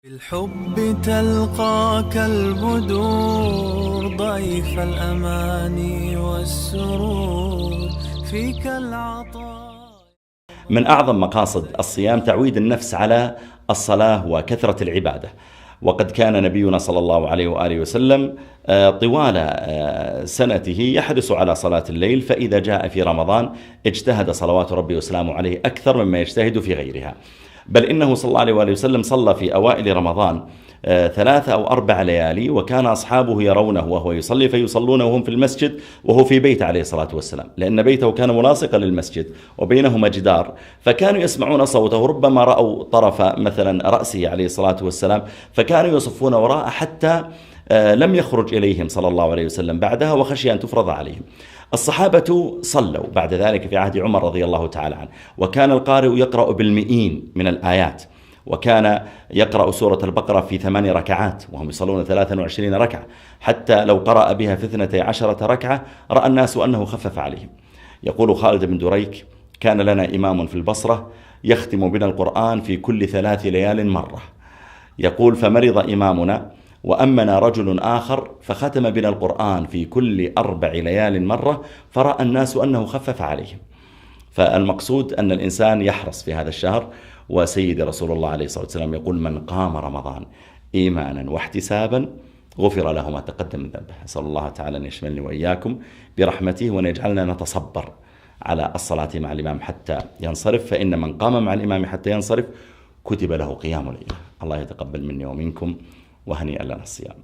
بالحب تلقاك البدور ضيف الأماني والسرور فيك العطاء. من أعظم مقاصد الصيام تعويد النفس على الصلاة وكثرة العبادة. وقد كان نبينا صلى الله عليه وآله وسلم طوال سنته يحرص على صلاة الليل، فإذا جاء في رمضان اجتهد صلوات ربي وسلامه عليه أكثر مما يجتهد في غيرها. بل إنه صلى الله عليه وآله وسلم صلى في أوائل رمضان 3 أو 4 ليالي، وكان أصحابه يرونه وهو يصلي فيصلون وهم في المسجد وهو في بيت عليه الصلاة والسلام، لأن بيته كان ملاصقا للمسجد وبينهما جدار، فكانوا يسمعون صوته، ربما رأوا طرف مثلا رأسه عليه الصلاة والسلام، فكانوا يصفون وراءه حتى لم يخرج إليهم صلى الله عليه وسلم بعدها، وخشي أن تفرض عليهم. الصحابة صلوا بعد ذلك في عهد عمر رضي الله تعالى عنه، وكان القارئ يقرأ بالمئين من الآيات، وكان يقرأ سورة البقرة في 8 ركعات وهم يصلون 23 ركعة، حتى لو قرأ بها في 12 ركعة رأى الناس أنه خفف عليهم. يقول خالد بن دريك: كان لنا إمام في البصرة يختم بنا القرآن في كل 3 ليال مرة. يقول: فمرض إمامنا وأمنا رجل آخر فختم بنا القرآن في كل 4 ليال مرة، فرأى الناس أنه خفف عليهم. فالمقصود أن الإنسان يحرص في هذا الشهر. وسيد رسول الله عليه الصلاة والسلام يقول: من قام رمضان إيمانا واحتسابا غفر له ما تقدم من ذنبه. أسأل الله تعالى أن يشملني وإياكم برحمته، وأن يجعلنا نتصبر على الصلاة مع الإمام حتى ينصرف، فإن من قام مع الإمام حتى ينصرف كتب له قيام ليلة. الله يتقبل مني ومنكم، وهنيئا لنا الصيام.